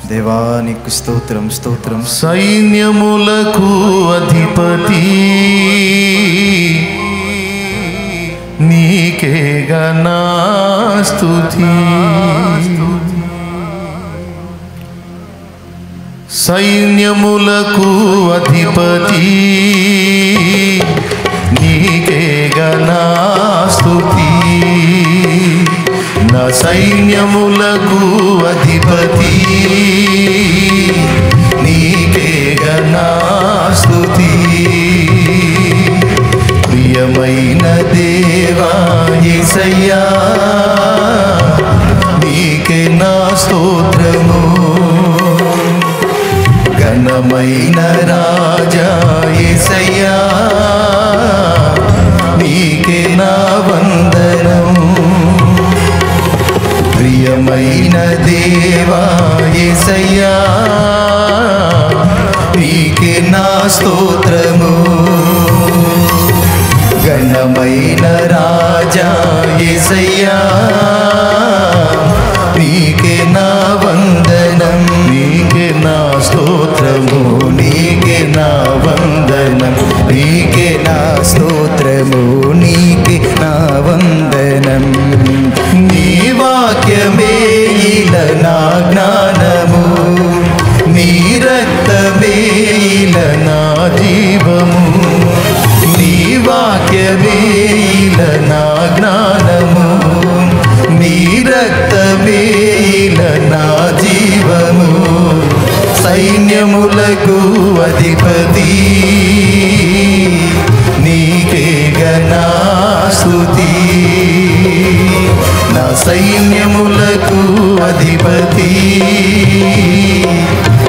దేవానికి స్తోత్రం స్తోత్రం. సైన్యములకు అధిపతి నీకేగా నా స్తుతి. సైన్యములకు అధిపతి నీకేగా నా స్తుతి. నా సైన్యములకు అధిపతి నీకేగా నా స్తుతి. ప్రియమైన దేవా యేసయ్యా నీకే నా స్తోత్రము. ఘనమైన రాజా యేసయ్యా నీకే నా వందనం. ప్రియమైన దేవా యేసయ్యా నీకే నా స్తోత్రము. ఘనమైన రాజా యేసయ్యా నీకే నా వందనం. నీకే నా స్తోత్రము, నీకే నా వందనం, నీకే నా స్తోత్రము, నీకే నా వందనం. నీ వాక్యమే ఇల నా జ్ఞానము, నీ రక్తమే ఇల నా జీవము. నీ వాక్యమే ఇల నా జ్ఞానము, నీ రక్తమే ఇల నా జీవము. సైన్యములకు అధిపతి నీకేగా నా స్తుతి. నా సైన్యములకు అధిపతి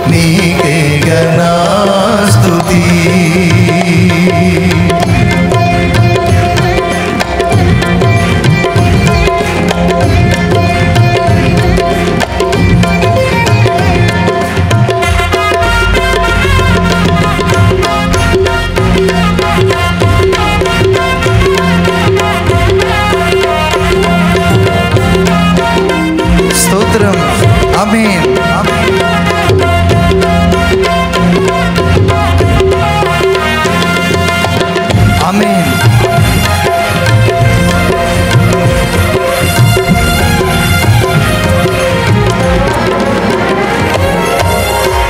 నీకేగా నా స్తుతి. స్తోత్రం. ఆమేన్. ఆమేన్.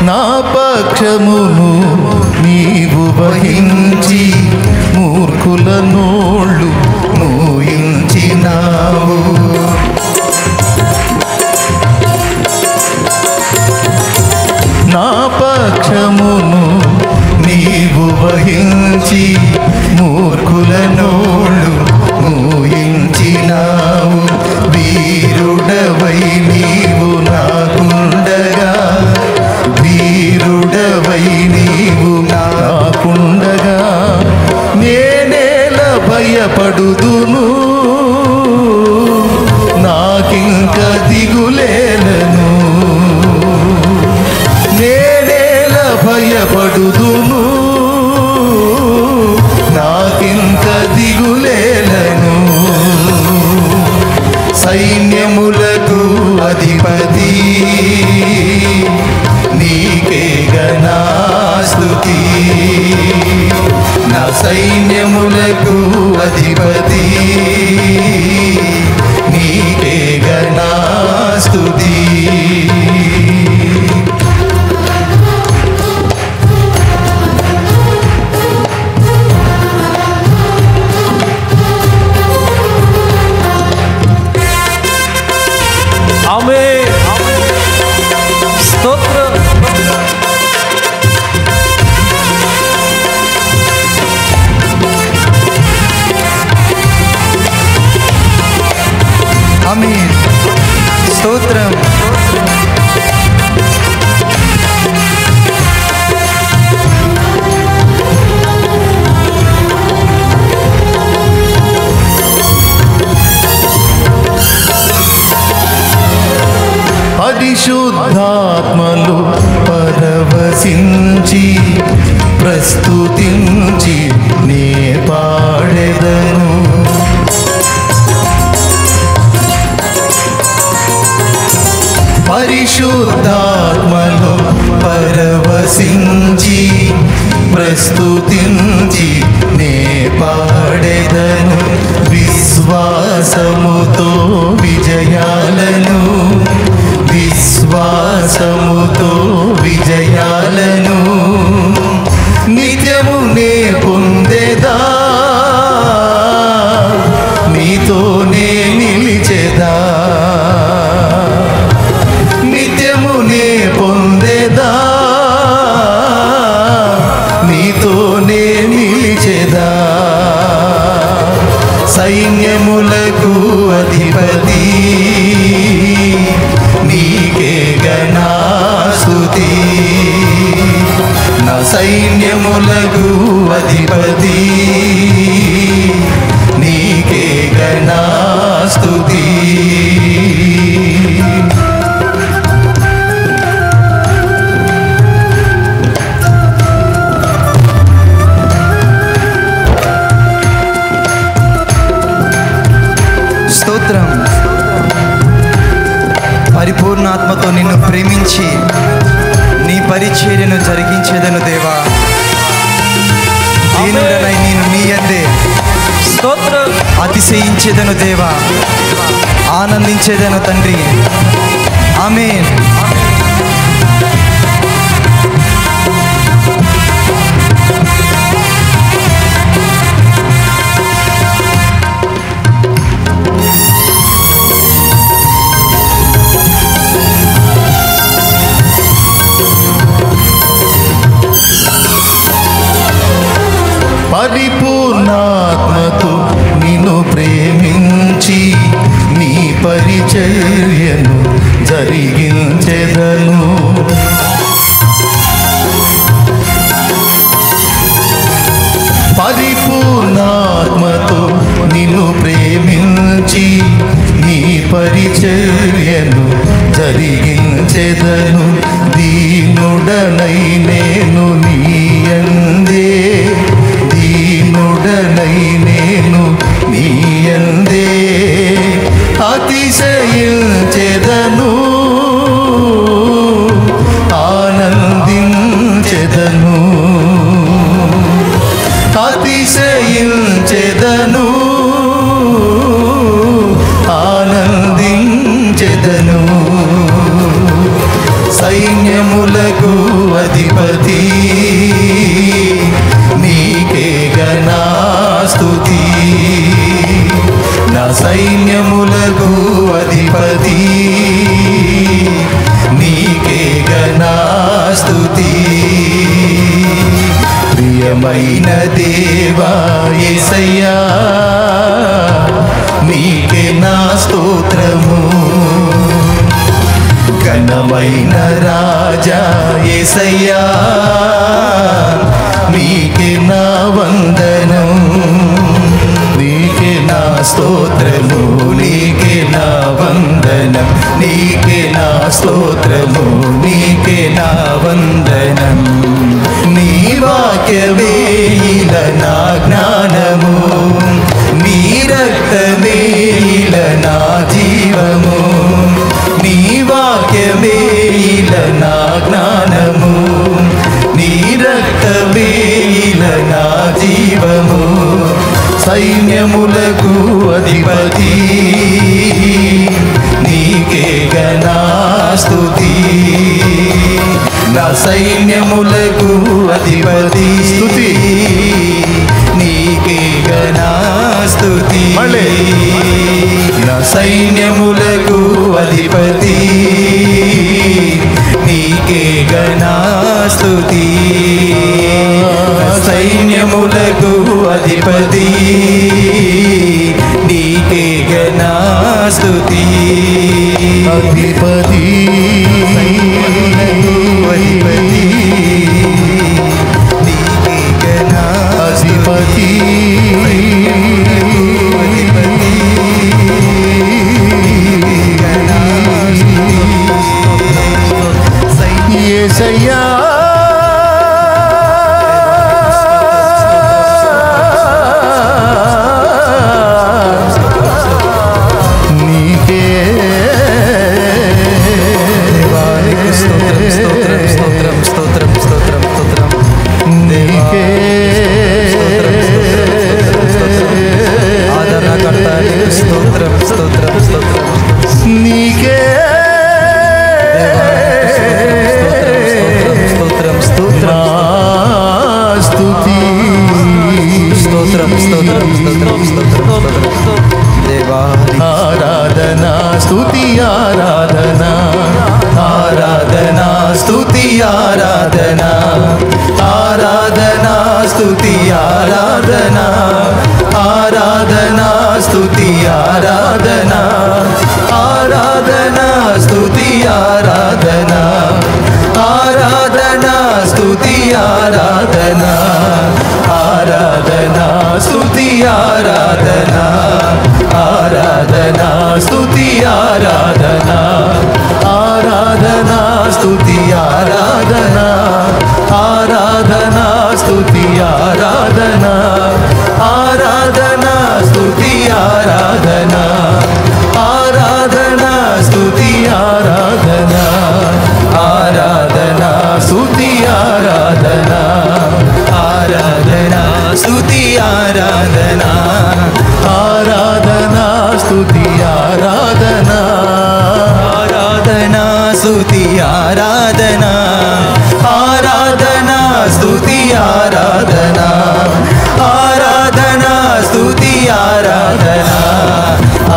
నా పక్షమును నీవు వహించి మూర్ఖుల నోళ్ళు మూయించినావు. నా పక్షమును నీవు వహించి మూర్ఖుల నోళ్ళు మూయించినావు. వీరుడవై నీవు నాకుండగా, వీరుడవై నీవు నాకుండగా నేనేల భయపడుదును. నాకింక దిగులేలను, నేనేల భయపడుదును. నాకింక దిగులేలను. సైన్యములకు అధిపతి నీకేగా నా స్తుతి. నా సైన్యములకు అధిపతి నీకేగా నా స్తుతి. ఆమేన్. స్తోత్రం. ఆమేన్. స్తోత్రం. పరిశుద్ధాత్మలు పరవశించి ప్రస్తుతించి నే పాడెదను. పరిశుద్ధాత్మలో పరవశించి ప్రస్తుతించి నే పాడెదను విశ్వాసముతో విజయాలను, విశ్వాసముతో విజయాలను నిత్యము నే పొందేదా, నీతోనే నిలిచెదా, నిత్యము నే పొందేదా, నీతోనే నిలిచెదా. సైన్యములకు అధిపతి నీకే ఘనాస్తుతి, నా సైన్యములకు అధిపతి నీకే ఘనాస్తుతి. స్తోత్రం. పరిపూర్ణాత్మతో నిన్ను ప్రేమించి నీ పరిచర్యను జరిగించేదను దేవా. దీనుడనై నేను నీ యందే స్తోత్రం అతిశయించేదను దేవా, ఆనందించేదను తండ్రి. ఆమేన్. పరిపూర్ణాత్మతో నిన్ను ప్రేమించి నీ పరిచర్యను జరిగించెదను. పరిపూర్ణాత్మతో నిన్ను ప్రేమించి నీ పరిచర్యను జరిగించెదను. దీనుడనై నేను నీ యందే, దీనుడనై నేను నీ యందే అతిశయించెదను, ఆనందించెదను, అతిశయించెదను, ఆనందించెదను. సైన్యములకు అధిపతి నీకే ఘనాస్తుతి, నా సైన్యములకు అధిపతి నీకే ఘనాస్తుతి. ప్రియమైన దేవా యేసయ్యా నీకే నా స్తోత్రము, ఘనమైన రాజా యేసయ్యా నీకే నా వందనం, నీకే నా స్తోత్రము, నీకే నా వందనం, నీకే నా స్తోత్రము, నీకే నా వందనం. నీ వాక్యమే ఇల నా జ్ఞానము, నీ రక్తమే ఇల నా జీవము, నీ వాక్యమే ఇల నా జ్ఞానము, నీ రక్తమే ఇల నా జీవము. సైన్యములకు అధిపతి నీకే ఘనాస్తుతి, నా సైన్యములకు అధిపతి స్తుతి నీకే ఘనాస్తుతి. నా సైన్యములకు అధిపతి నీకే ఘనాస్తుతి, సైన్యములకు అధిపతి నీకే ఘనాస్తుతి. అధిపతి అధిపతి నీకే ఘనాధిపతి, యేసయ్యా నీకే ఆరాధనా ఆరాధనా స్తుతి ఆరాధనా ఆరాధనా స్తుతి ఆరాధనా ఆరాధనా స్తుతి ఆరాధనా ఆరాధనా స్తుతి ఆరాధనా ఆరాధనా స్తుతి ఆరాధనా ఆరాధనా స్తుతి ఆరాధనా ఆరాధనా స్తుతి ఆరాధనా ఆరాధనా స్తుతి ఆరాధనా ఆరాధనా స్తుతి ఆరాధనా ఆరాధనా స్తుతి ఆరాధనా ఆరాధనా స్తుతి ఆరాధనా ఆరాధనా స్తుతి ఆరాధనా ఆరాధనా స్తుతి ఆరాధనా ఆరాధనా స్తుతి ఆరాధనా ఆరాధనా స్తుతి ఆరాధనా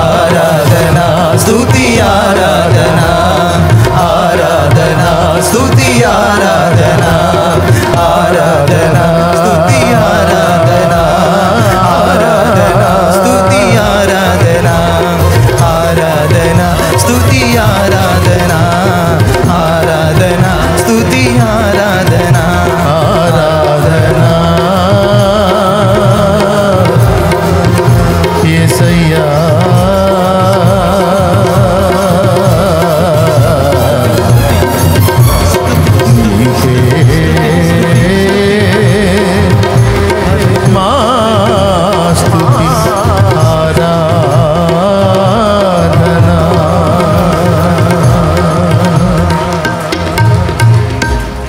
ఆరాధనా స్తుతి ఆరాధనా ఆరాధనా స్తుతి ఆరాధనా ఆరాధనా